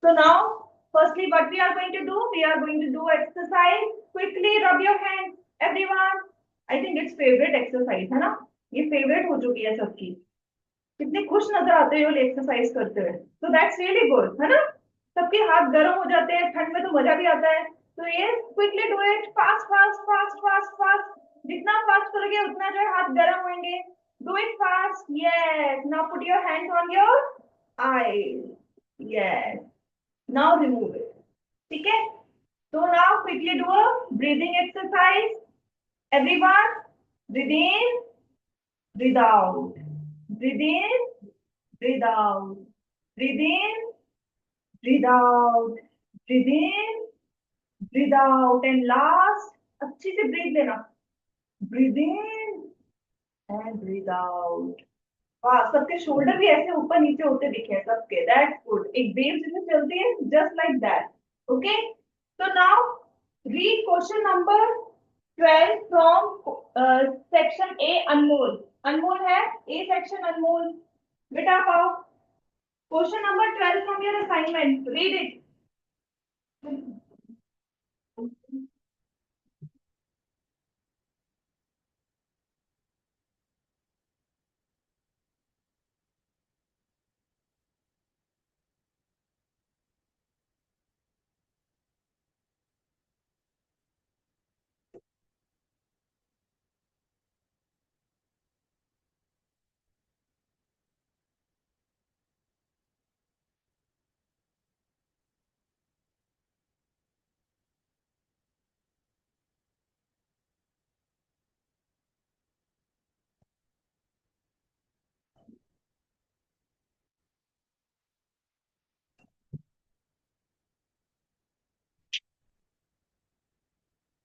So now, firstly, what we are going to do? We are going to do exercise. Quickly rub your hands, everyone. I think it's favorite exercise, है ना? ये favorite हो चुकी है सबकी. कितने खुश नजर आते हो एक्सरसाइज करते हुए. So that's really good, है ना? सबके हाथ गर्म हो जाते हैं. ठंड में तो मजा भी आता है. So yes, quickly do it. Fast, fast, fast, fast, fast. जितना fast करोगे उतना जो है हाथ गर्म होंगे. Do it fast. Yes. Now put your hands on your eyes. Yes. Now remove it. ठीक है? So now quickly do a breathing exercise. Everyone, breathe in, breathe out. Breathe in, breathe out. Breathe in, breathe out. Breathe in, breathe out. And last, अच्छी से breathe लेना. Breathe in and breathe out. वाह, सबके shoulder भी ऐसे ऊपर नीचे होते दिखे हैं सबके. That's good. एक वेव जैसे चलती है, just like that. Okay. So now read question number 12 from section A. Anmol. Anmol है A section. Anmol, बेटा आप आओ. Question number 12 from your assignment. Read it.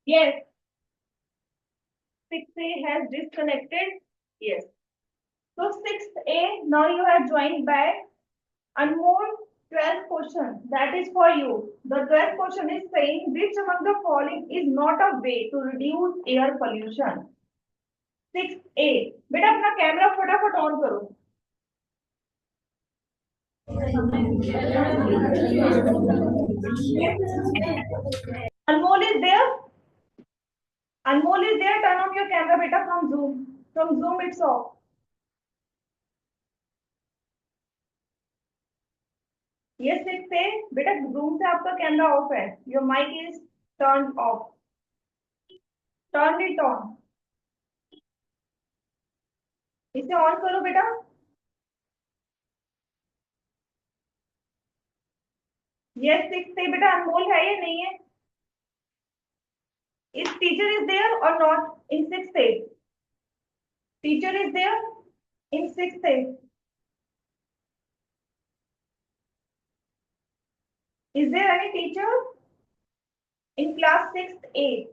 Yes. 6A has disconnected. Yes. So 6A, now you have joined back. Anmol, 12th question. That is for you. The 12th question is saying which among the following is not a way to reduce air pollution? 6A. बेटा अपना camera फटाफट on करो. Anmol is there? Anmol is there? Turn on your camera, beta, from Zoom. From Zoom, it's off. Yes, 6A. बेटा Zoom से आपका camera off है. Your mic is turned off. Turn it on. इसे on करो बेटा. Yes, 6A. बेटा अनमोल है या नहीं है? Is teacher is there or not in 6A? Teacher is there in 6A. Is there any teacher in class 6A?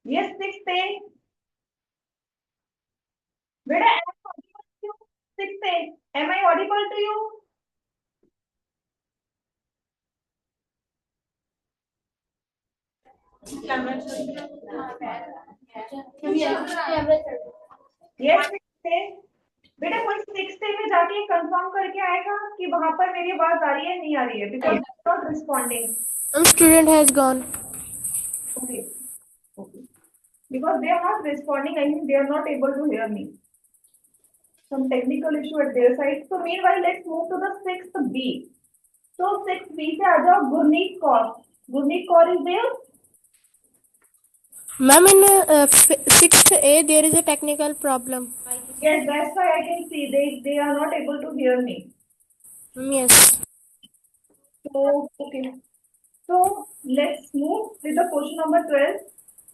Yes, 6A. Beta, am I audible to you? 6A. Am I audible to you? Yes, 6A. बेटा कोई 6A में जाके confirm करके आएगा कि वहां पर मेरी आवाज आ रही है नहीं आ रही है, because they are not responding. One student has gone. Okay. Okay. Because they are not responding, I mean they are not able to hear me. Some technical issue at their side. So meanwhile, let's move to the 6B. So 6B से आ जाओ. Gurneet Kaur. Gurneet Kaur is there? Ma'am, in 6th A, there is a technical problem. Yes, that's why I can see they are not able to hear me. Yes. So okay. So let's move with the question number 12.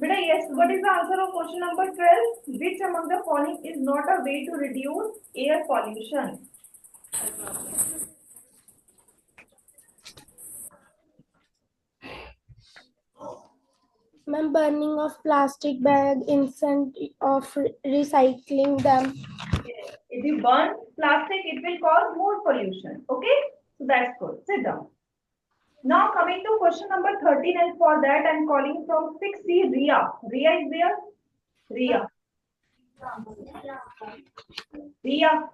Beta, yes, what is the answer of question number 12? Which among the following is not a way to reduce air pollution? Ma'am, burning of plastic bag instead of recycling them. If you burn plastic, it will cause more pollution. Okay, so that's good. Sit down. Now coming to question number 13, and for that I'm calling from 6C Ria. Ria is there? Ria. Ria.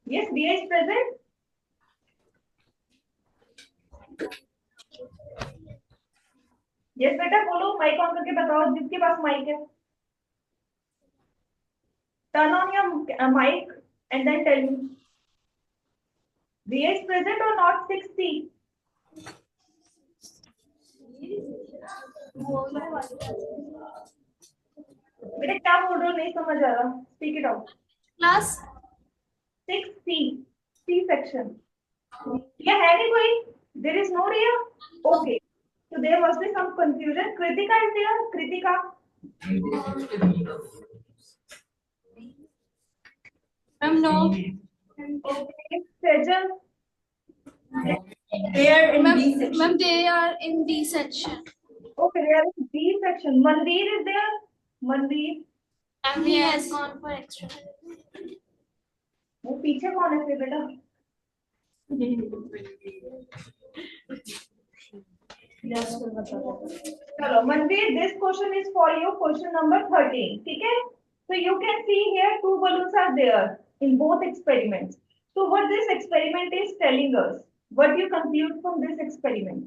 Yes, Dia is present. Yes बेटा बोलो, mic on करके बताओ जिसके पास mic है. Turn on your mic and then tell me. Dia is present or not? 6C. बेटा क्या बोल रहे हो, नहीं समझ आ रहा. Speak it out. Class 6C. C section. Yeah, है नहीं कोई? There is no Ria? Okay. So there must be some confusion. Kritika is there? Kritika. no. Okay. Sejal. They are in D section. Ma'am, they are in D section. Okay, they are in B section. Manveer is there? Manveer. And he has gone for extra. वो पीछे कौन है फिर बेटा? चलो Manveer, this question is for you, question number 13. ठीक है? So you can see here two balloons are there in both experiments. So what this experiment is telling us? What do you conclude from this experiment?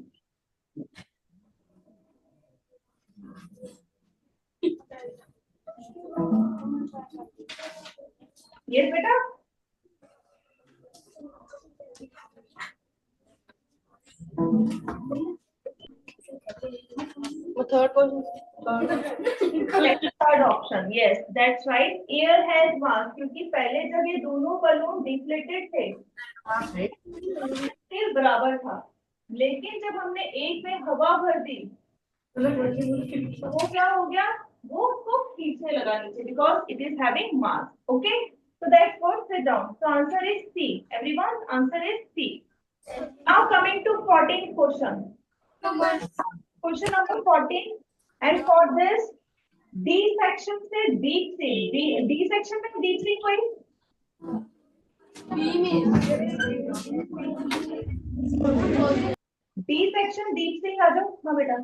Yes बेटा? Third option, yes that's right. Air has मास, क्योंकि पहले जब ये दोनों balloon deflated थे फिर बराबर था, लेकिन जब हमने एक में हवा भर दी तो वो क्या हो गया, वो उसको खींचने लगा नीचे, because it is having mass. Okay, so that's what sit down. So answer is C. Everyone, answer is C. Now coming to 14th question. Question number 14, and for this D section से deep sea. D section में deep sea कोई? D section deep sea आ जाओ हाँ बेटा.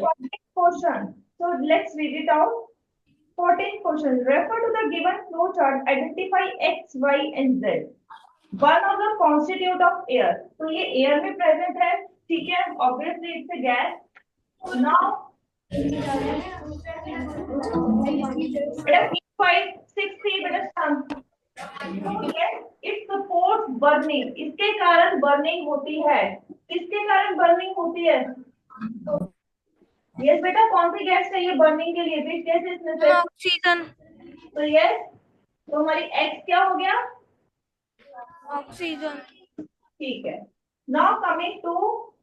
14th question. So let's read it out. 14th question. Refer to the given flow chart. Identify X, Y, and Z. One of the constituent of air. तो ये air में present है, ठीक है? Obviously it's a gas. Now, better 5, 6, 3, better stand. Yes, it supports burning. इसके कारण burning होती है. किसके कारण burning होती है? यस बेटा, कौन सी गैस चाहिए बर्निंग के लिए? Which gas is necessary? Oxygen. तो यस, तो हमारी एक्स क्या हो गया? ऑक्सीजन. ठीक है. Now coming to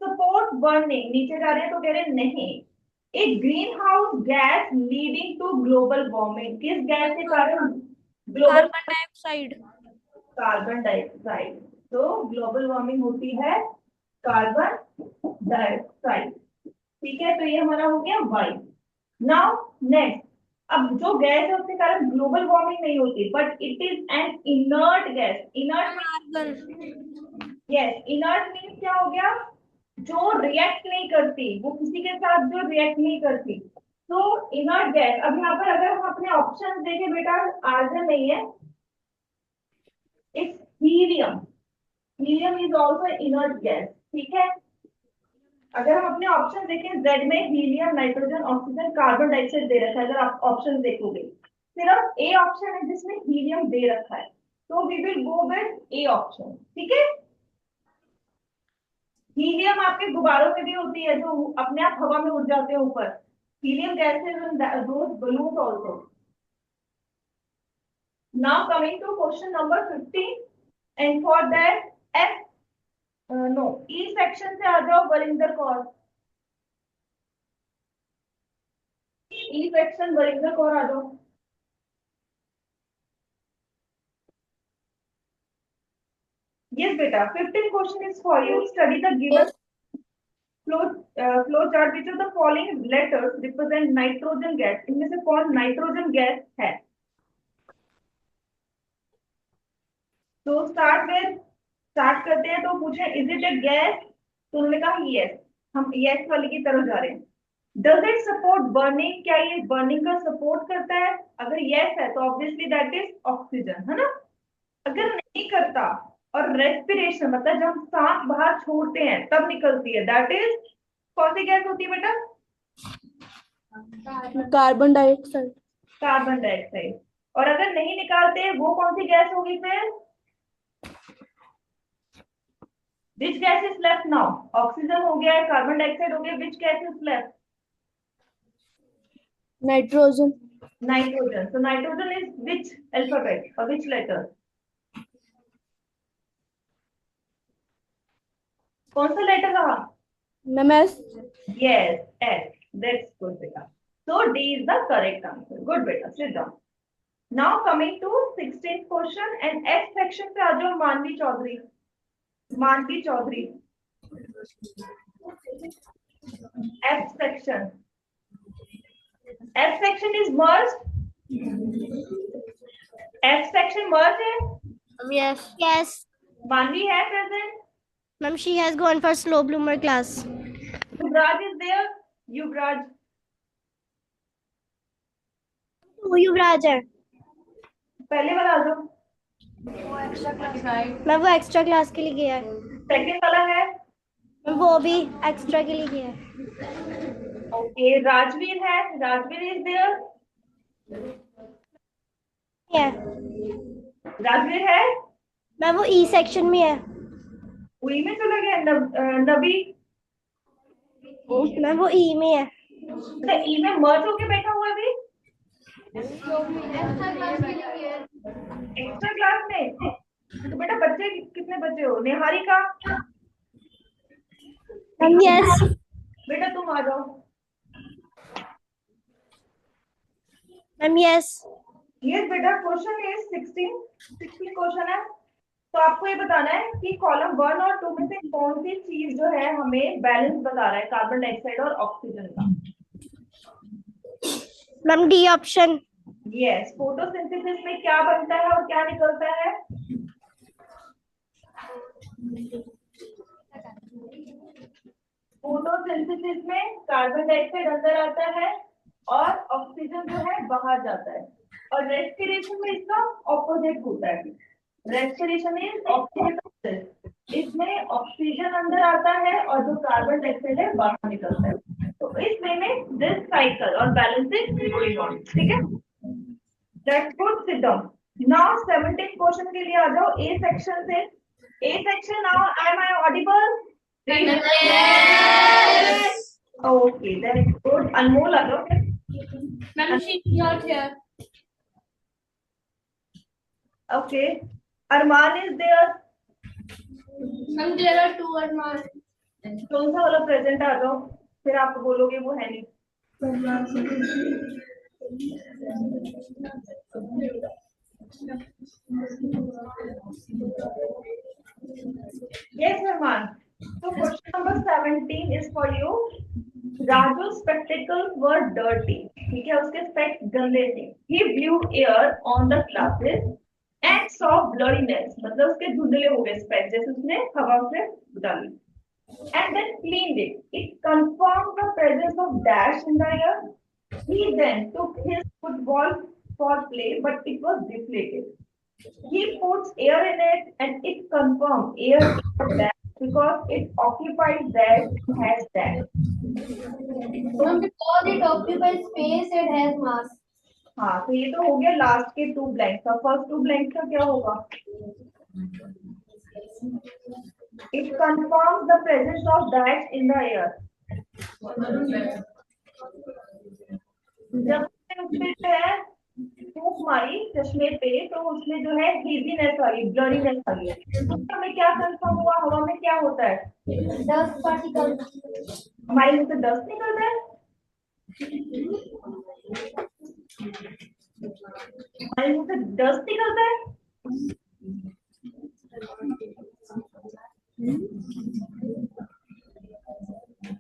support burning, नीचे जा रहे हैं तो कह रहे हैं नहीं. एक green house gas leading to global warming, किस गैस के कारण? Global carbon dioxide. Carbon dioxide. तो ग्लोबल वार्मिंग होती है कार्बन डाइऑक्साइड. ठीक है, तो ये हमारा हो गया वाई. नाउ नेक्स्ट, अब जो गैस है उसके कारण ग्लोबल वार्मिंग नहीं होती, but it is an inert gas. Inert, carbon. Yes, inert means क्या हो गया? जो रिएक्ट नहीं करती, वो किसी के साथ जो रिएक्ट नहीं करती, तो इनर्ट गैस. अब यहाँ पर अगर हम अपने ऑप्शन देखें बेटा, आर्गन नहीं है, it's helium. Helium is also inert gas. ठीक है, अगर हम अपने ऑप्शन देखें, जेड में helium, nitrogen, oxygen, carbon dioxide दे रखा है. अगर आप ऑप्शन देखोगे, सिर्फ ए ऑप्शन है जिसमें हीलियम दे रखा है, तो we will go with A option. ठीक है, हीलियम आपके गुब्बारों में भी होती है जो अपने आप हवा में उड़ जाते हैं ऊपर. Helium gases in those balloons also. Now coming to question number 15, and for that F no E section से आ जाओ वरिंदर कौर. ई सेक्शन वरिंदर कौर आ जाओ. Yes, beta. 15th question is for you. Study the given flow chart. Which of the following letters represent nitrogen gas? इनमें से कौन nitrogen gas है? तो स्टार्ट करते हैं. तो पूछे is it a gas? तो उन्होंने कहा yes. हम yes वाले की तरफ जा रहे हैं. Does it support burning? क्या ये बर्निंग का सपोर्ट करता है? अगर यस है तो ऑब्वियसली दैट इज ऑक्सीजन, है ना। अगर नहीं करता और रेस्पिरेशन मतलब जब हम सांस बाहर छोड़ते हैं तब निकलती है, दैट इज कौन सी गैस होती है बेटा? Carbon dioxide. Carbon dioxide. और अगर नहीं निकालते वो कौन सी गैस होगी फिर? विच gas is left now? Oxygen हो गया है, कार्बन डाइऑक्साइड हो गया, विच gas is left? Nitrogen. Nitrogen. So nitrogen is which alphabet or which letter? कौन सा लेटर रहा? Ma'am S. Yes, S. That's good, beta. So D is the correct answer. Good, beta. Sit down. Now coming to 16th question and F section पे आ जाओ मानवी चौधरी। मानवी Chaudhary. F section. F section is merged. F section merged है। Yes. Yes. मानवी है present. Ma'am, she has gone for slow bloomer class. Yuvraj is there. Yuvraj. वो युवराज है। पहले वाला आ जाओ। मैम वो एक्स्ट्रा क्लास के लिए गया है। सेकंड वाला है। मैम वो भी एक्स्ट्रा के लिए गया है। ओके, राजवीर है। Rajveer is there. है। राजवीर है। मैम वो ई सेक्शन में है। वही में चला गया। नबी। मैम वो ई में है। मतलब ई में मर्ज होके बैठा हुआ है अभी। एक्स्ट्रा क्लास में। तो बेटा बच्चे कितने बच्चे हो? निहारिका। Ma'am yes. बेटा तुम आ जाओ। Ma'am yes. यस बेटा, क्वेश्चन इज 16 क्वेश्चन है। तो आपको ये बताना है कि कॉलम 1 और 2 में से कौन सी चीज जो है हमें बैलेंस बता रहा है कार्बन डाइऑक्साइड और ऑक्सीजन का। Ma'am D option. Yes, photosynthesis में क्या बनता है और क्या निकलता है? फोटोसिंथेसिस में कार्बन डाइऑक्साइड अंदर आता है और ऑक्सीजन जो है बाहर जाता है। और रेस्पिरेशन में इसका ऑपोजिट होता है। रेस्पिरेशन इज ऑक्सीजन, इसमें ऑक्सीजन अंदर आता है और जो कार्बन डाइऑक्साइड है बाहर निकलता है। तो इस वे में दिस साइकिल और बैलेंस इज गोइंग ऑन। ठीक है, that's good. Sit down. Now 17 question के लिए आ जाओ ए सेक्शन से। A section, now am I audible? Yes. Okay, that's good. Anmol, आ जाओ फिर। Ma'am, she's not here. Okay. Arman is there. Ma'am, there are two Arman. कौन सा वाला प्रेजेंट आ जाओ, फिर आप बोलोगे वो है नहीं। Yes, Arman. So question number 17 is for you. Raju's spectacles were dirty. ठीक है, उसके स्पेक्स गंदे थे। He blew air on the glasses and saw bloodiness. मतलब उसके धुंधले हो गए स्पेक्स, जैसे उसने हवा से डाली। And then cleaned it. It confirmed the presence of dash in the air. He then took his football for play, but it was deflated. He puts air in it, and it confirmed air is dash because it occupies dash and has dash. Ma'am, because it occupies space, it has mass. हाँ, तो ये तो हो गया last के 2 blank का। First 2 blank का क्या होगा? It confirms the presence of dash in the air. जब उसने जो है फूंक मारी चश्मे पे तो उसमें जो है हेजीनेस आ गई, ब्लरीनेस आ गई। तो हमें क्या कंफर्म हुआ? हवा में क्या होता है? Dust particles. हमारे मुंह से डस्ट निकलता है। हमारे मुंह से डस्ट निकलता है।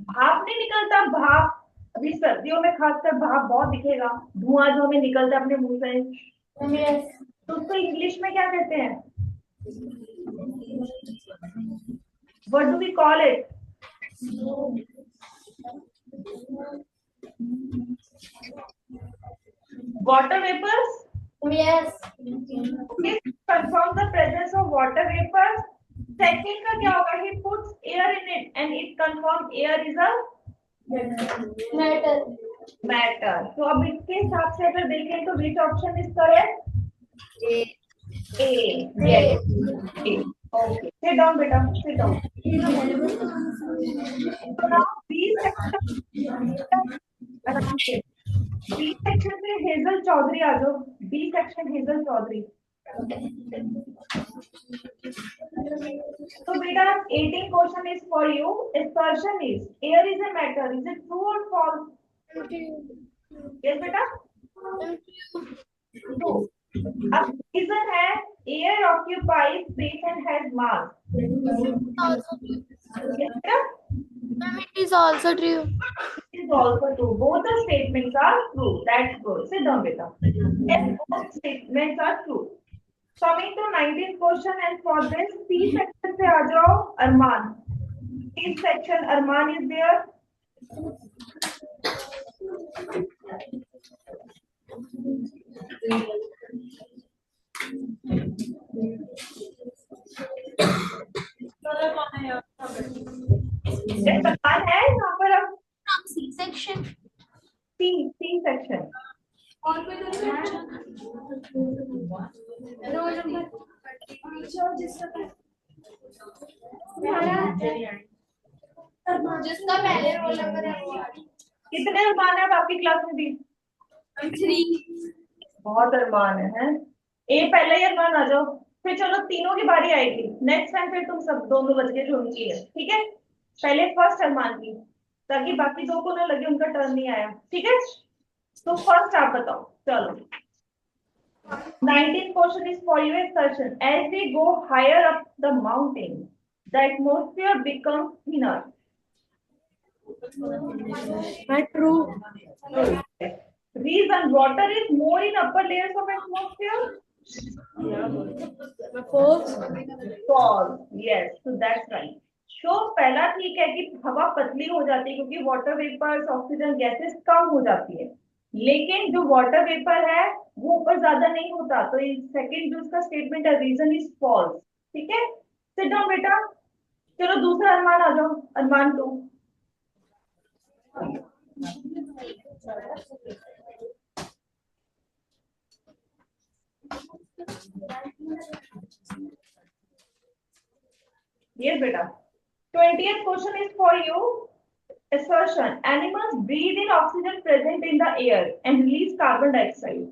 भाप नहीं निकलता, भाप। अभी सर्दियों में खासकर भाप बहुत दिखेगा, धुआं जो हमें निकलता है अपने मुंह से। Yes. तो उसको इंग्लिश में क्या कहते हैं? What do we call it? water vapors. Yes. Okay, confirm the presence of water vapors. Second का क्या होगा? He puts air in it and it confirms air is a Matter. matter. तो अब इसके हिसाब से अगर देखें तो which option is correct? A. Yes. A. Okay. Sit down, beta. Sit down. So now B section. आराम से. B section में हेजल चौधरी आ जाओ. B section Hazel Chaudhary. So beta, 18 question is for you. Assertion is air is a matter. Is it true or false? Yes, beta. True. अब reason है air occupies space and has mass. Yes, beta. It is also true. It is also true. Both the statements are true. That's good. Sit down, beta. Yes, both statements are true. Coming to 19th question, and for this C section से आ जाओ अरमान. C section Arman is there. अरमान है यहाँ पर अब. C section. C section. और कोई roll number जिसका पहले रोल नंबर है वो कितने अरमान है अब आपकी क्लास में भी? 3. बहुत अरमान है. ए पहले ही अरमान आ जाओ. फिर चलो तीनों की बारी आएगी. नेक्स्ट टाइम फिर तुम सब दोनों बच गए जो उनकी है. ठीक है. पहले फर्स्ट अरमान की, ताकि बाकी दो को ना लगे उनका टर्न नहीं आया. ठीक है. तो फर्स्ट आप बताओ. चलो. 19th question is for you. Assertion: as we go higher up the mountain, the atmosphere becomes thinner. True. Reason: water is more in upper layers of atmosphere. False. False. Yes, so that's right. So पहला ठीक है कि हवा पतली हो जाती है क्योंकि वाटर वेपर्स ऑक्सीजन गैसेस कम हो जाती है. लेकिन जो वाटर वेपर है वो ऊपर ज्यादा नहीं होता. तो सेकंड जो उसका स्टेटमेंट है रीजन इज फॉल्स. ठीक है. सिट डाउन बेटा. चलो दूसरा अरमान आ जाओ. अरमान 2. Yes, beta. 20th question is for you. Assertion: animals breathe in oxygen present in the air and release carbon dioxide.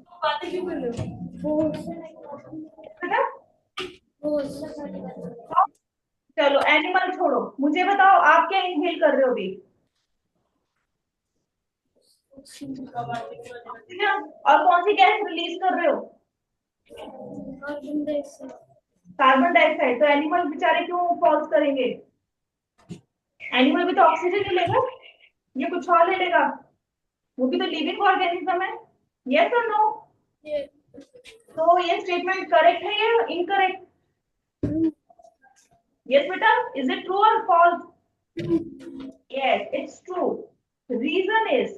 बेटा? चलो एनिमल छोड़ो. मुझे बताओ आप क्या इनहेल कर रहे हो अभी? और कौन सी गैस रिलीज कर रहे हो? Carbon dioxide. तो एनिमल बेचारे क्यों फॉल्स करेंगे? एनिमल भी तो ऑक्सीजन ही लेगा. ये कुछ और ले लेगा. वो भी तो लिविंग ऑर्गेनिज्म है. यस और नो? तो ये स्टेटमेंट करेक्ट है या इनकरेक्ट? यस बेटा. इज इट ट्रू और false? Yes, it's true. Reason is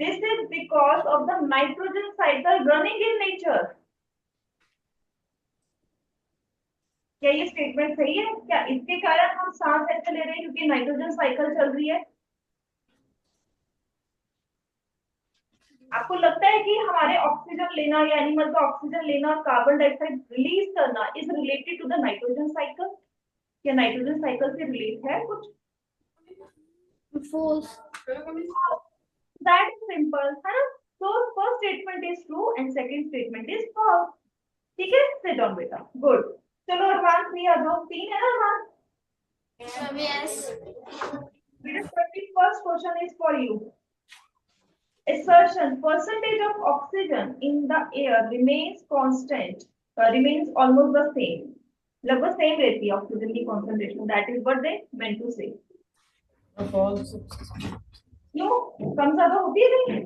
this is because of the nitrogen cycle running in nature. क्या ये स्टेटमेंट सही है? क्या इसके कारण हम सांस ऐसे ले रहे हैं क्योंकि नाइट्रोजन साइकिल चल रही है? आपको लगता है कि हमारे ऑक्सीजन लेना या एनिमल का ऑक्सीजन लेना और कार्बन डाइऑक्साइड रिलीज करना is related to the nitrogen cycle? क्या नाइट्रोजन साइकिल से रिलेट है कुछ? False. That is simple, है ना? So first statement is true and second statement is false. ठीक है. Sit down बेटा. Good. चलो अरमान 3 आ जाओ. 3 है ना अरमान? Yes. The 21st question is for you. Assertion: percentage of oxygen in the air remains constant, remains almost the same. लगभग same रहती है ऑक्सीजन की concentration. That is what they meant to say. False. क्यों? कम ज्यादा होती है नहीं?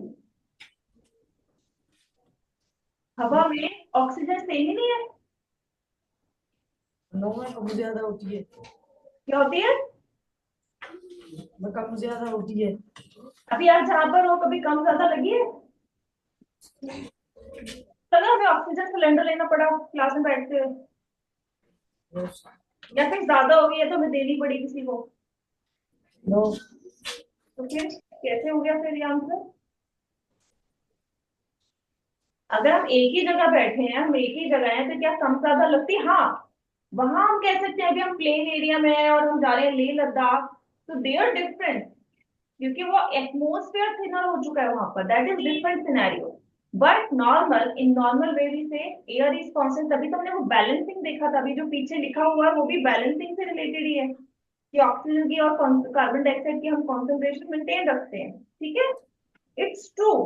हवा में ऑक्सीजन सेम ही नहीं है. कम ज्यादा होती है. क्या होती है? कम ज्यादा होती है. अभी आप जहां पर हो कभी कम ज्यादा लगी है? लगा हमें ऑक्सीजन सिलेंडर लेना पड़ा क्लास में बैठते हुए, Yes. या फिर ज्यादा हो गई है तो हमें देनी पड़ी किसी को? No. तो फिर कैसे हो गया फिर ये आंसर? अगर हम एक ही जगह बैठे हैं, हम एक ही जगह हैं, तो क्या कम ज्यादा लगती है? हाँ, वहां हम कह सकते हैं अभी हम प्लेन एरिया में हैं और हम जा रहे हैं लेह लद्दाख, तो दे आर डिफरेंट, क्योंकि वो एटमोस्फेयर थिनर हो चुका है वहां पर, that is different scenario. But normal, in normal way we say air is constant, तभी तो हमने वो बैलेंसिंग देखा था, अभी जो पीछे लिखा हुआ है वो भी बैलेंसिंग से रिलेटेड ही है, कि ऑक्सीजन की और कार्बन डाइऑक्साइड की हम कॉन्सेंट्रेशन मेंटेन रखते हैं, ठीक है। It's true.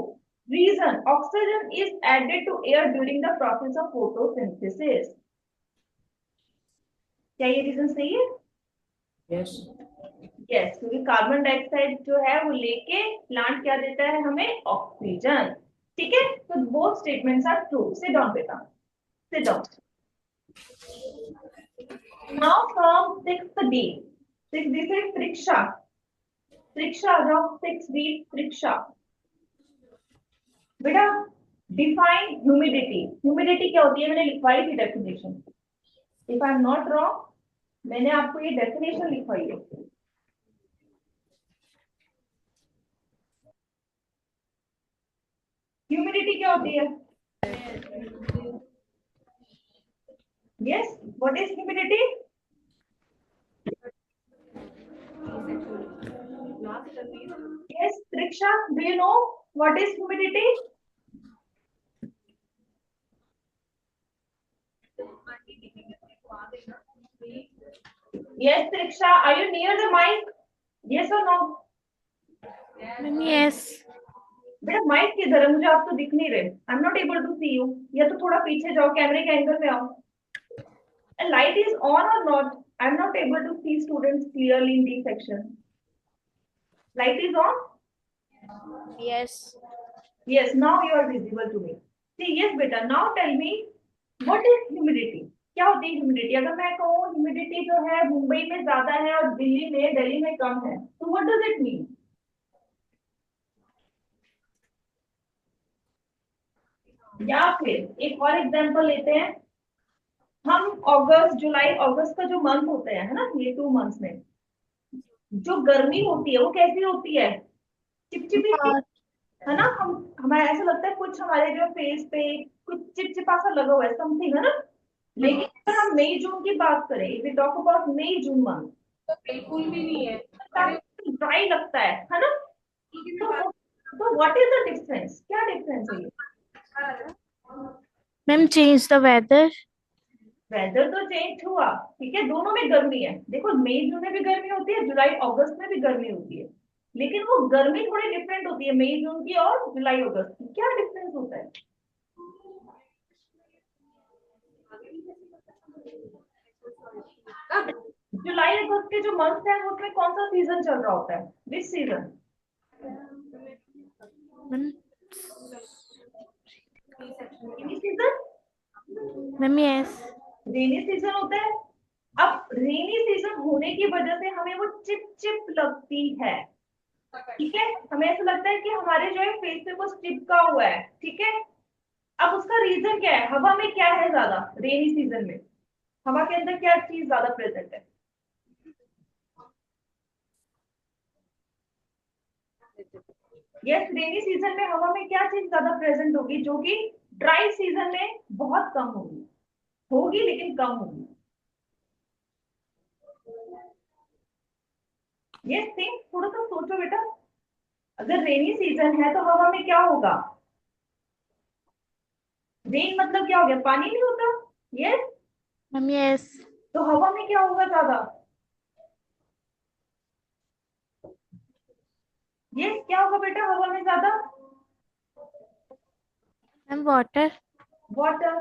Reason: oxygen is added to air during the process of photosynthesis. क्या ये रीजन सही है? Yes. यस, क्योंकि कार्बन डाइऑक्साइड जो है वो लेके प्लांट क्या देता है हमें? ऑक्सीजन। ठीक है, तो both statements are true. Sit down बेटा, sit down. Now from 6th D, 6th D से परीक्षा, परीक्षा आ जाओ। 6th D परीक्षा बेटा, डिफाइन ह्यूमिडिटी। ह्यूमिडिटी क्या होती है? मैंने लिखवाई थी definition, if I am not wrong, मैंने आपको ये डेफिनेशन लिखवाई है। ह्यूमिडिटी क्या होती है? Yes, what is humidity? Yes Triksha, do you know what is humidity? Yes Triksha, are you near the mic? Yes और नो? Ma'am, yes. बेटा माइक किधर है? मुझे आप तो दिख नहीं रहे, I am not able to see you. या तो थोड़ा पीछे जाओ, कैमरे के एंगल में आओ। And light is on or not? I'm not able to see students clearly in this section. Light is on? Yes. Yes, now you are visible to me. See, yes beta, now tell me what is humidity? क्या होती है humidity? अगर मैं कहूँ humidity जो है मुंबई में ज्यादा है और दिल्ली में कम है, तो व्हाट डज इट मीन? या फिर एक और एग्जांपल लेते हैं, हम अगस्त, जुलाई, अगस्त का जो मंथ होते हैं, है ना, ये 2 मंथ्स में जो गर्मी होती है वो कैसी होती है? चिपचिपी सी, Hot. है ना। हम हमें ऐसा लगता है कुछ हमारे जो फेस पे कुछ चिपचिपा सा लगा हुआ है, समथिंग, है ना। लेकिन अगर हम मई जून की बात करें, if we talk about May June month, तो बिल्कुल भी नहीं है। ड्राई लगता है ना। तो व्हाट इज द डिफरेंस? क्या डिफरेंस है ये? Ma'am, change the weather. Weather तो चेंज हुआ, ठीक है, दोनों में गर्मी है। देखो मई जून में भी गर्मी होती है, जुलाई अगस्त में भी गर्मी होती है, लेकिन वो गर्मी थोड़ी डिफरेंट होती है मई जून की और जुलाई अगस्त की। क्या डिफरेंस होता है? जुलाई अगस्त के जो मंथ है उसमें कौन सा सीजन चल रहा होता है? विच season? Ma'am, rainy season? ma'am, yes. Rainy season होता है। अब रेनी सीजन होने की वजह से हमें वो चिप चिप लगती है, ठीक है। हमें ऐसा लगता है कि हमारे जो है फेस पे कुछ चिपका हुआ है, ठीक है। अब उसका रीजन क्या है? हवा में क्या है ज्यादा रेनी सीजन में? हवा के अंदर क्या चीज ज्यादा प्रेजेंट है? यस, रेनी सीजन में हवा में क्या चीज ज्यादा प्रेजेंट होगी, जो कि ड्राई सीजन में बहुत कम होगी? होगी लेकिन कम होगी। यस, थिंक, थोड़ा सा सोचो बेटा। अगर रेनी सीजन है तो हवा में क्या होगा? रेन मतलब क्या हो गया? पानी नहीं होता? Yes, Ma'am, yes. तो हवा में क्या होगा ज्यादा? यस, क्या होगा बेटा हवा में ज्यादा? Ma'am, water. वाटर।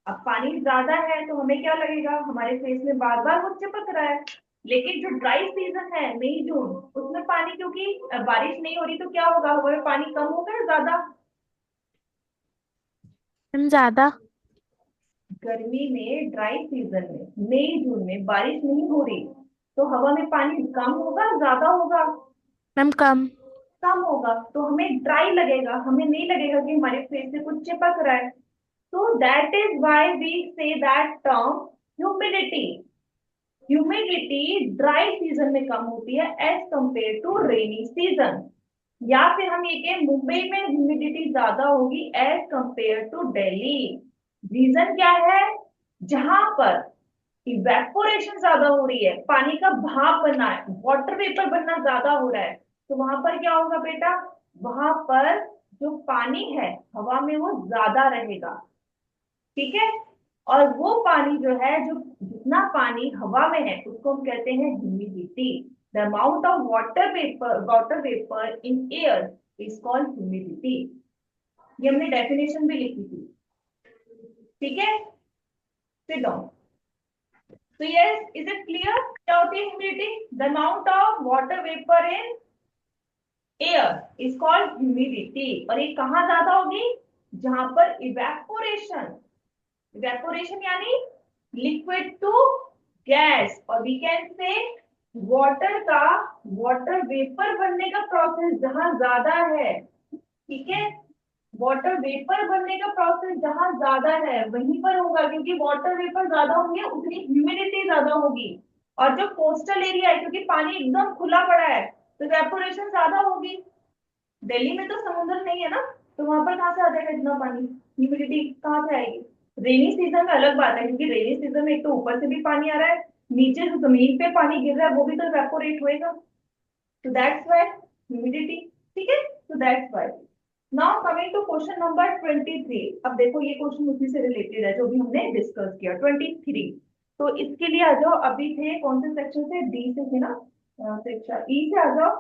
अब पानी ज्यादा है तो हमें क्या लगेगा? हमारे फेस में बार बार वो चिपक रहा है। लेकिन जो ड्राई सीजन है मई जून, उसमें पानी, क्योंकि बारिश नहीं हो रही, तो क्या होगा? हवा में पानी कम होगा या ज्यादा? Ma'am, ज़्यादा. गर्मी में, ड्राई सीजन में, मई जून में बारिश नहीं हो रही, तो हवा में पानी कम होगा ज्यादा होगा? Ma'am, कम. कम होगा, तो हमें ड्राई लगेगा, हमें नहीं लगेगा कि हमारे फेस से कुछ चिपक रहा है। So that is why we say that term humidity. Humidity dry season में कम होती है as compare to rainy season, या फिर हम ये कहें मुंबई में ह्यूमिडिटी ज्यादा होगी as compare to Delhi. Reason क्या है? जहां पर इवेपोरेशन ज्यादा हो रही है, पानी का भाप बनना है, वाटर वेपर बनना ज्यादा हो रहा है, तो वहां पर क्या होगा बेटा? वहां पर जो पानी है हवा में वो ज्यादा रहेगा, ठीक है। और वो पानी जो है, जो जितना पानी हवा में है उसको हम कहते हैं humidity. The amount of water vapour in air is called humidity. ये हमने डेफिनेशन भी लिखी थी, ठीक है। Sit down. तो यस, इज इट क्लियर क्या होती है humidity? The amount of water vapour in air is called humidity. और ये कहाँ ज्यादा होगी? जहां पर इवेपोरेशन, इवेपोरेशन यानी लिक्विड टू गैस, और वी कैन से वाटर का, वाटर वेपर बनने का प्रोसेस जहां ज्यादा है, ठीक है। वाटर वेपर बनने का प्रोसेस जहां ज्यादा है वहीं पर होगा, क्योंकि वाटर वेपर ज्यादा होंगे उतनी ह्यूमिडिटी ज्यादा होगी। और जो कोस्टल एरिया है, क्योंकि पानी एकदम खुला पड़ा है, तो इवेपोरेशन ज्यादा होगी। दिल्ली में तो समुद्र नहीं है ना, तो वहां पर कहाँ से आ जाएगा इतना पानी? ह्यूमिडिटी कहाँ से आएगी? रेनी सीजन में अलग बात है, क्योंकि रेनी सीजन में एक तो ऊपर से भी पानी आ रहा है, नीचे जो जमीन पे पानी गिर रहा है वो भी तो इवेपोरेट होएगा, तो दैट्स व्हाई ह्यूमिडिटी, ठीक है। तो that's why. Now coming to question number 23। अब देखो ये क्वेश्चन उसी से रिलेटेड है जो भी हमने डिस्कस किया। 23, तो इसके लिए आ जाओ। अभी थे कौन से सेक्शन से? डी से थे ना, सेक्शन ई से आ जाओ।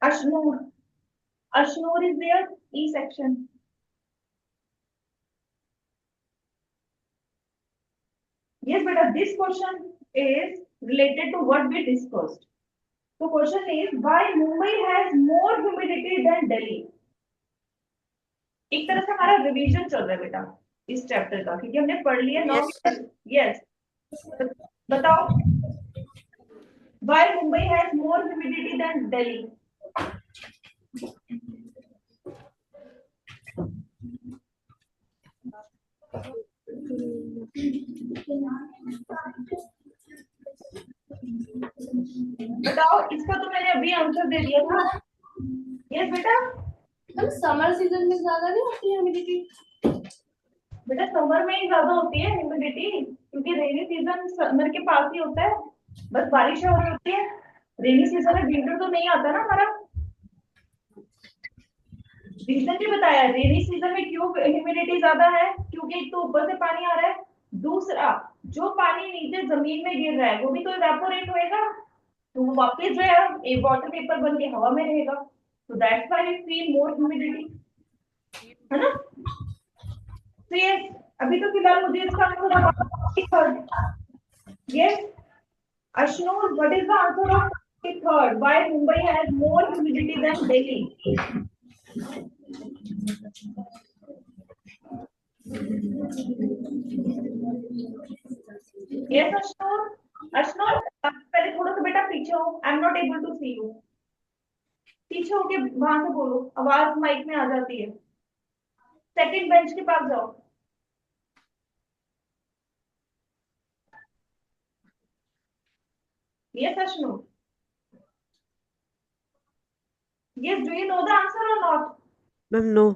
Ashnoor, Ashnur is there, E section. Yes, beta, this question is related to what we discussed. So question is, why Mumbai has more humidity than Delhi? एक तरह से हमारा रिवीजन चल रहा है बेटा इस चैप्टर का, क्योंकि हमने पढ़ लिया नौ। यस, बताओ, why Mumbai has more humidity than Delhi? बताओ, इसका तो मैंने अभी आंसर दे दिया था। यस बेटा, हम समर सीजन में ज्यादा नहीं होती है ह्यूमिडिटी? बेटा समर में ही ज्यादा होती है ह्यूमिडिटी, क्योंकि रेनी सीजन समर के पास ही होता है, बस बारिश हो रही होती है। रेनी सीजन में विंटर तो नहीं आता ना हमारा। रीजन भी बताया, रेनी सीजन में क्यों ह्यूमिडिटी ज्यादा है, क्योंकि एक तो ऊपर से पानी आ रहा है, दूसरा जो पानी नीचे जमीन में गिर रहा है वो भी तो इवेपोरेट होएगा, तो वो वापस जो है एक वाटर पेपर बन के हवा में रहेगा, तो that's why we feel more humidity, है ना। तो ये अभी तो फिलहाल मुझे इसका answer yes Ashnoor, what is the answer of third? Why Mumbai has more humidity than Delhi? Yes Ashnoor, Ashnoor पहले थोड़ा सा बेटा पीछे हो, I am not able to see you. पीछे होके वहां से बोलो, आवाज माइक में आ जाती है। सेकंड बेंच के पास जाओ। Yes Ashnoor, yes, do you know the answer or not? Ma'am no.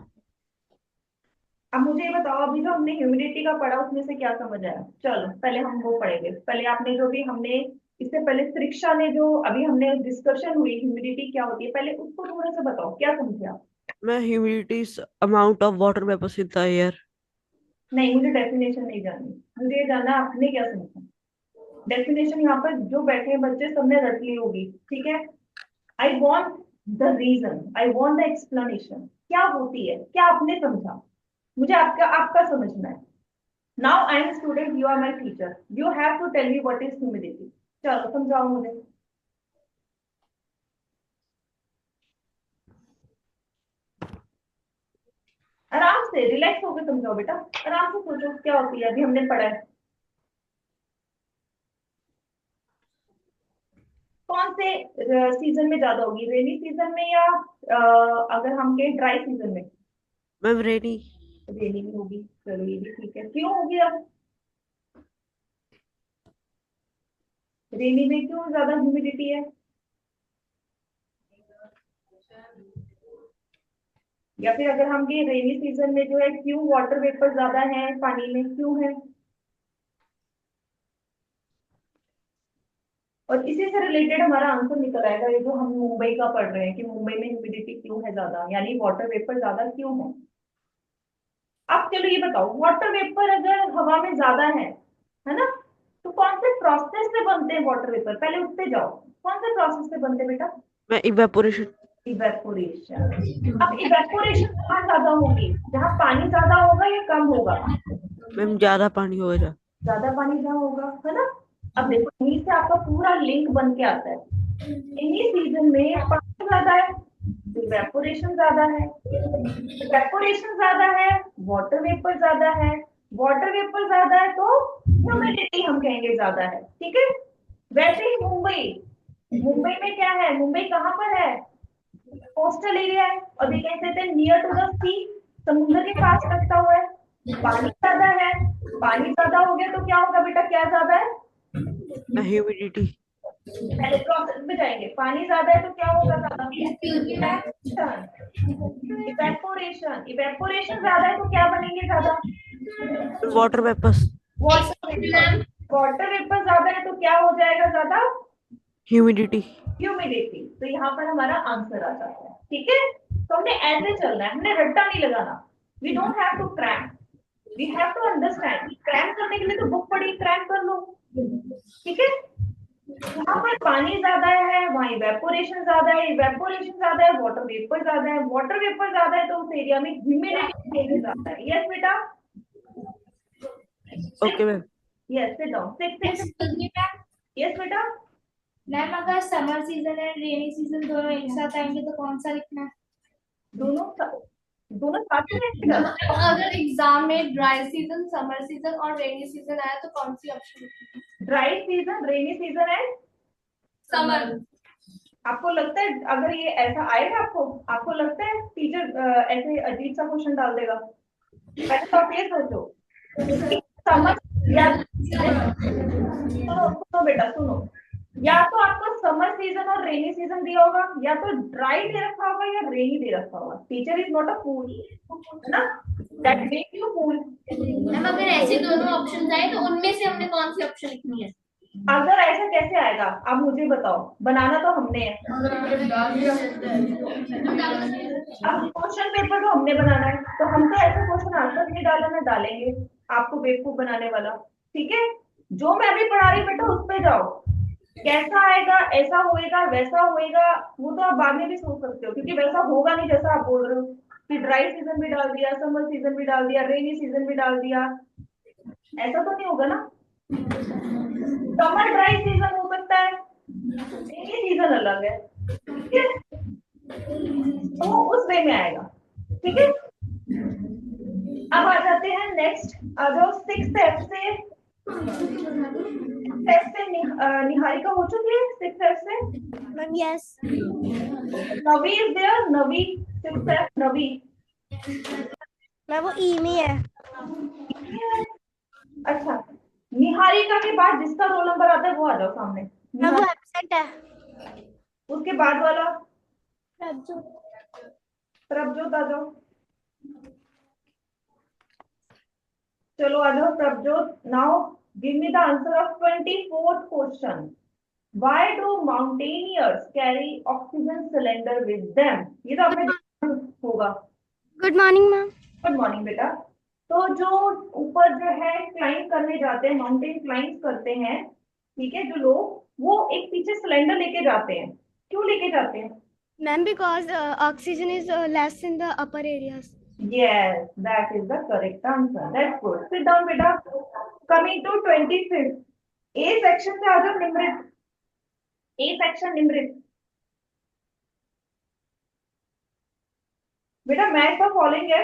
अब मुझे ये बताओ, अभी जो हमने ह्यूमिडिटी का पढ़ा उसमें से क्या समझ आया? चलो पहले हम वो पढ़ेंगे। पहले आपने जो भी हमने इससे पहले शिक्षा ने जो अभी हमने डिस्कशन हुई ह्यूमिडिटी क्या होती है, पहले उसको थोड़ा सा बताओ, क्या समझे आप? मैं humidity amount of water vapour in the air. नहीं, मुझे डेफिनेशन नहीं जाननी, मुझे ये जानना आपने क्या समझा। डेफिनेशन यहाँ पर जो बैठे हैं बच्चे सबने रट ली होगी, ठीक है। I want the reason, I want the explanation, क्या होती है, क्या आपने समझा, मुझे आपका आपका समझना है। Now I am student, you are my teacher, you have to tell me what is humidity. चलो समझाओ मुझे। आराम से रिलैक्स होकर समझाओ बेटा, आराम से सोचो क्या होती है, अभी हमने पढ़ा है। कौन से सीजन में ज्यादा होगी, रेनी सीजन में या अगर हम कहें ड्राई सीजन में? मैम रेनी। रेनी भी होगी, चलो ये भी ठीक है। क्यों होगी अब रेनी में, क्यों ज्यादा ह्यूमिडिटी है? या फिर अगर हम ये रेनी सीजन में जो है क्यों वाटर वेपर ज्यादा है पानी में, क्यों है? और इसी से रिलेटेड हमारा आंसर निकल आएगा, ये जो हम मुंबई का पढ़ रहे हैं कि मुंबई में ह्यूमिडिटी क्यों है ज्यादा, यानी वाटर वेपर ज्यादा क्यों है। अब चलो ये बताओ, वाटर वेपर अगर हवा में ज्यादा है ना, तो कौन से प्रोसेस से बनते हैं वाटर वेपर? पहले उस पे जाओ, कौन से प्रोसेस से बनते हैं बेटा? मैं इवेपोरेशन। इवेपोरेशन। अब इवेपोरेशन कहाँ ज्यादा होगी, जहाँ पानी ज्यादा होगा या कम होगा? मैम ज्यादा पानी होगा। ज्यादा पानी जहाँ होगा, है ना। अब देखो यहीं से आपका पूरा लिंक बन के आता है, इन्हीं सीजन में पानी ज्यादा है, इवेपोरेशन ज्यादा है, इवेपोरेशन ज्यादा है, वाटर वेपर ज्यादा है, वाटर वेपर ज्यादा है तो ह्यूमिडिटी हम कहेंगे ज्यादा है, ठीक है। वैसे ही मुंबई, मुंबई में क्या है, मुंबई कहाँ पर है? कोस्टल एरिया है, और ये कह देते हैं नियर टू द सी, समुद्र के पास लगता हुआ है। पानी ज्यादा है, पानी ज्यादा हो गया तो क्या होगा बेटा, क्या ज्यादा है? ह्यूमिडिटी। पहले प्रोसेस में जाएंगे, पानी ज्यादा है तो क्या होगा ज्यादा? इवेपोरेशन। इवेपोरेशन ज्यादा है तो क्या बनेंगे ज्यादा? Water vapours. Water vapour. Water vapour ज्यादा है तो क्या हो जाएगा ज्यादा? ह्यूमिडिटी। ह्यूमिडिटी। तो यहाँ पर हमारा आंसर आ जाता है, ठीक है। तो हमने ऐसे चलना है, हमने रट्टा नहीं लगाना। We don't have to cram, we have to understand. Cram करने के लिए तो बुक पढ़ी, क्रैम कर लो, ठीक है। यहाँ पर पानी ज्यादा है, वहाँ इवेपोरेशन ज्यादा है, इवेपोरेशन ज्यादा है, वाटर वेपर ज्यादा है, वाटर वेपर ज्यादा है तो उस एरिया में ह्यूमिडिटी ज्यादा है। यस बेटा, okay ma'am. Yes sit down, sit. Yes बेटा, मैम अगर summer season and rainy season दोनों एक साथ आएंगे तो कौन सा लिखना है? दोनों दोनों साथ में रहेगा। अगर एग्जाम में ड्राई सीजन, समर सीजन और रेनी सीजन आया तो कौन सी ऑप्शन लिखनी है? ड्राई सीजन, रेनी सीजन है समर। आपको लगता है अगर ये ऐसा आएगा, आपको लगता है टीचर ऐसे अजीब सा क्वेश्चन डाल देगा? पहले तो आप ये सोचो, समझ या सुनो बेटा सुनो, या तो आपको समर सीजन और रेनी सीजन दिया होगा, या तो ड्राई दे रखा होगा या रेनी दे रखा होगा। Teacher is not a fool, है ना, that make you fool. Ma'am अगर ऐसे दोनों ऑप्शन आए तो उनमें से हमने कौन सी ऑप्शन लिखनी है? अगर ऐसा कैसे आएगा आप मुझे बताओ, बनाना तो हमने है, अब क्वेश्चन पेपर तो हमने बनाना है, तो हम तो ऐसे क्वेश्चन आंसर नहीं डालना डालेंगे आपको बेवकूफ बनाने वाला, ठीक है। जो मैं अभी पढ़ा रही बेटा उस पे जाओ, कैसा आएगा, ऐसा होएगा वैसा होएगा, वो तो आप बाद में भी सोच सकते हो, क्योंकि वैसा होगा नहीं जैसा आप बोल रहे हो कि ड्राई सीजन भी डाल दिया, समर सीजन भी डाल दिया, रेनी सीजन भी डाल दिया, ऐसा तो नहीं होगा ना। समर ड्राई सीजन हो सकता है, रेनी सीजन अलग है, ठीक है, तो उस वे में आएगा, ठीक है। अब आ जाते हैं नेक्स्ट, आ जाओ सिक्स एफ से। निहारिका हो चुकी है सिक्स एफ से। Ma'am yes. Navi is there, Navi, six F Navi. Ma'am वो ई में है। अच्छा, निहारिका के बाद जिसका रोल नंबर आता है वो आ जाओ सामने। मैम वो एब्सेंट है। उसके बाद वाला प्रभजोत। प्रभजोत आ जाओ, चलो आ जाओ Prabhjot. Now give me the answer of 24th question. Why do mountaineers carry oxygen cylinder with them? ये तो आपने देखा होगा। Good morning ma'am. Good morning बेटा। तो जो ऊपर जो है क्लाइंब करने जाते हैं, माउंटेन क्लाइंब करते हैं, ठीक है, जो लोग वो एक पीछे सिलेंडर लेके जाते हैं, क्यों लेके जाते हैं? Ma'am because oxygen is less in the upper areas. Yes, that is the correct answer. That's good. Sit down बेटा। Coming to 25th, A section से आ जाओ निम्रित। A section Nimrit. बेटा मैथ का फॉलोइंग है,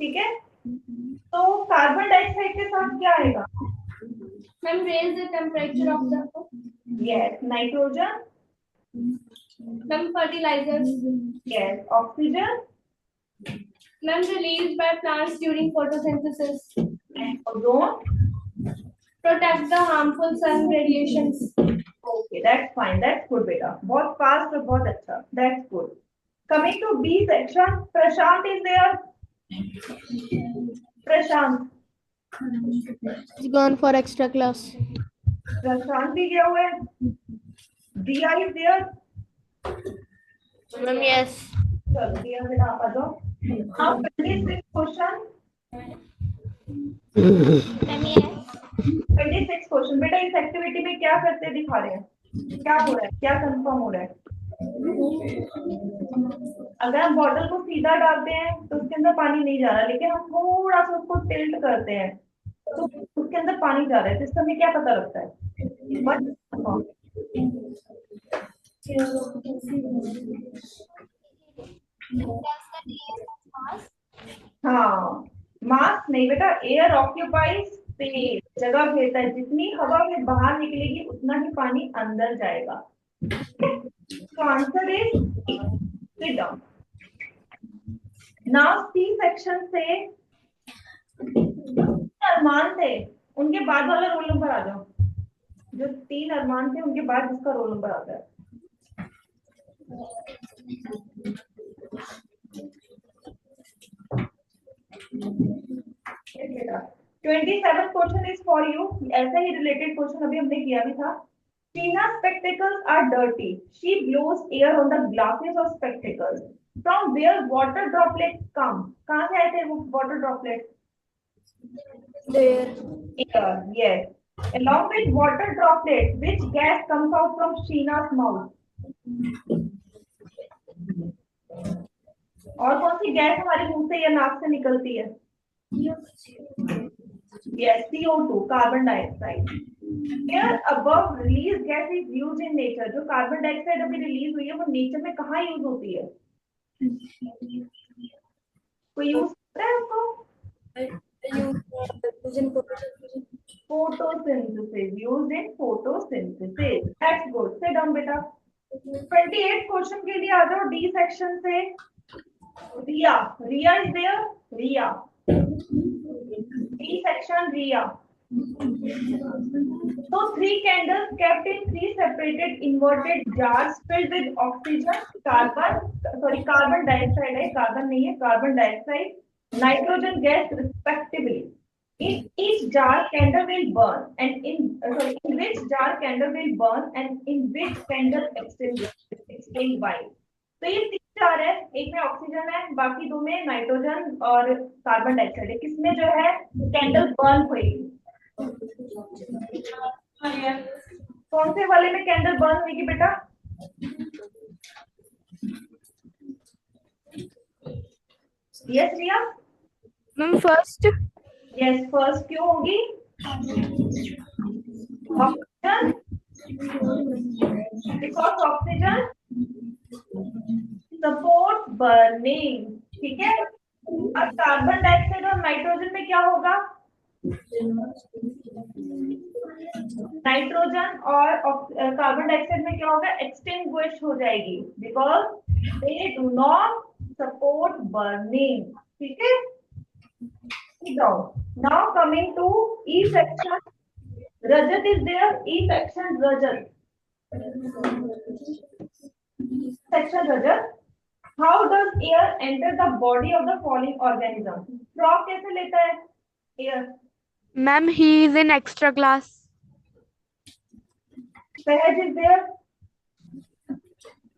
ठीक है। तो कार्बन डाइऑक्साइड के साथ क्या आएगा? Ma'am raise the temperature of the, yes nitrogen, ma'am fertilisers, yes oxygen, Ma'am, released by plants during photosynthesis. And ozone. Protect the harmful sun radiations. Okay, that's fine. That's good, beta. बहुत fast और बहुत अच्छा. That's good. Coming to B section, Prashant is there. Prashant. He's gone for extra class. Prashant भी गया हुआ है. Diya is there. Ma'am, yes. चलो दिया बेटा आप आ जाओ. Now 26 question. Ma'am, yes. 26 question. बेटा इस एक्टिविटी में क्या करते दिखा रहे हैं? क्या हो रहा है? क्या कंफर्म हो रहा है? अगर हम बॉटल को सीधा डालते हैं तो उसके अंदर पानी नहीं जा रहा, लेकिन हम थोड़ा सा उसको टिल्ट करते हैं तो उसके अंदर पानी जा रहा है. तो इस समय क्या पता लगता है? हाँ, मास नहीं बेटा, एयर ऑक्यूपाइज स्पेस, जगह घेरता है. जितनी हवा में बाहर निकलेगी उतना ही पानी अंदर जाएगा. तो answer is sit down. Now C section से अरमान थे उनके बाद वाला रोल नंबर आ जाओ. जो 3 अरमान थे उनके बाद जिसका रोल नंबर आता है. बेटा 27 क्वेश्चन इज फॉर यू. ऐसा ही रिलेटेड क्वेश्चन अभी हमने किया भी था. Tina's spectacles are dirty. She blows air on the glasses of spectacles. From where water droplets come? कहाँ से आए थे वो water droplets? There. Air, yes. Along with water droplets, which gas comes out from Tina's mouth? और कौन सी gas हमारे मुंह से या नाक से निकलती है? Yes, CO2, carbon dioxide. Here above released gas is used in nature. जो कार्बन डाइऑक्साइड अभी रिलीज हुई है वो नेचर में कहाँ यूज होती है? कोई यूज करता है उसको? Photosynthesis, used in photosynthesis. That's good. Sit down बेटा. 28 क्वेश्चन के लिए आ जाओ डी सेक्शन से. रिया, रिया is there? Riya. D section, Riya. So 3 candles kept in 3 separated inverted jars filled with oxygen, carbon dioxide है, carbon नहीं है, carbon dioxide, nitrogen gas respectively. In each jar candle will burn, and in which jar candle will burn, and in which candle extinct why. तो ये 3 jar है, एक में oxygen है, बाकी 2 में नाइट्रोजन और कार्बन डाइऑक्साइड है. किसमें जो है कैंडल बर्न होगी? कौन से वाले में कैंडल बर्न होगी बेटा? यस रिया. Ma'am, first. Yes first. क्यों होगी? Oxygen, because oxygen support burning. ठीक है. और कार्बन डाइऑक्साइड और नाइट्रोजन में क्या होगा? नाइट्रोजन और कार्बन डाइऑक्साइड में क्या होगा? एक्सटिंग्विश हो जाएगी, because they do not support burning. ठीक है. Now coming to E section. Rajat is there. E section Rajat. Section Rajat. How does air enter the body of the falling organism? Frog कैसे लेता है air? Ma'am, he is in extra class. Sahaj is there.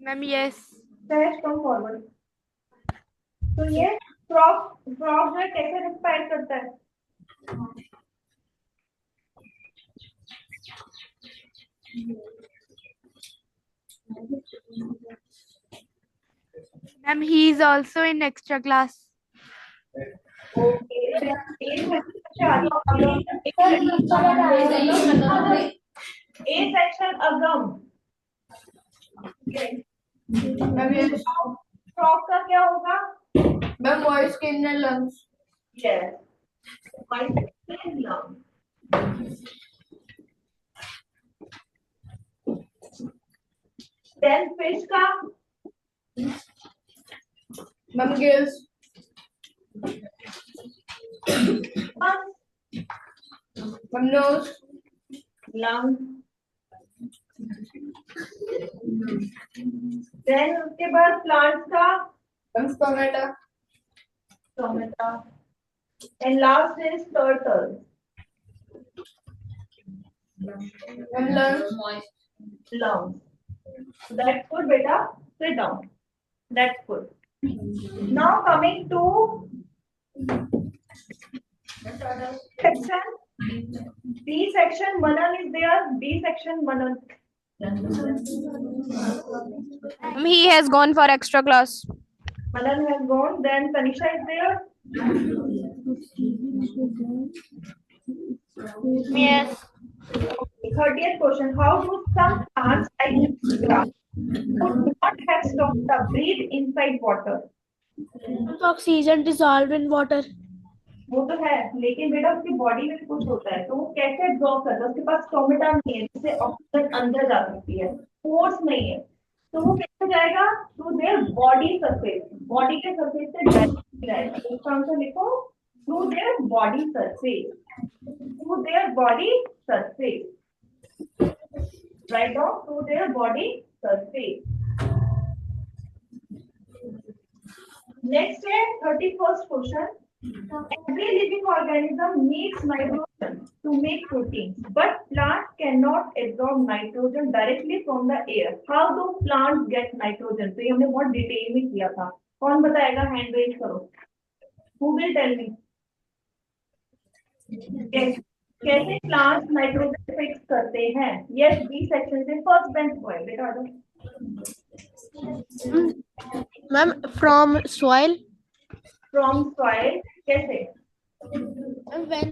Ma'am, yes. Sahaj come forward. तो ये frog जो है कैसे respire करता है? Ma'am, he is also in extra class. Okay. A section agam. Frog का क्या होगा? Ma'am, voice skin and lungs. Yes. Voice and lungs. Then fish का? Ma'am, gills. Nose. lungs. Then उसके बाद plants का Stomata. stomata. And last is turtle. Lungs. Lungs. So that's good, beta. Sit down. That's good. Now coming to section. B section, Manan is there. B section, Manan. He has gone for extra class. Manan has gone. Then Tanisha is there. Yes. 30th question. How do some plants like grass who do not have stomata breathe inside water? Oxygen dissolved in water. वो तो है, लेकिन बेटा उसकी body में कुछ होता है, तो वो कैसे एब्जॉर्ब करता है? उसके पास स्टोमेटा नहीं है जिससे ऑक्सीजन अंदर जा सकती है, फोर्स नहीं है, तो वो कैसे जाएगा? Through their body surface, body के सरफेस से डायरेक्ट जाएगा। तो इसका आंसर लिखो, through their body surface, through their body surface, write down, through their body surface. Next है 31st question. Every living organism needs nitrogen to make proteins, but plants cannot absorb nitrogen directly from the air. How do plants get nitrogen? तो ये हमने बहुत detail में किया था. कौन बताएगा? हैंड रेज करो. Who will tell me? कैसे प्लांट्स नाइट्रोजन फिक्स करते हैं? यस, बी सेक्शन से फर्स्ट बेंच बॉय, बेटा आ जाओ. Ma'am, from soil. From soil, कैसे? When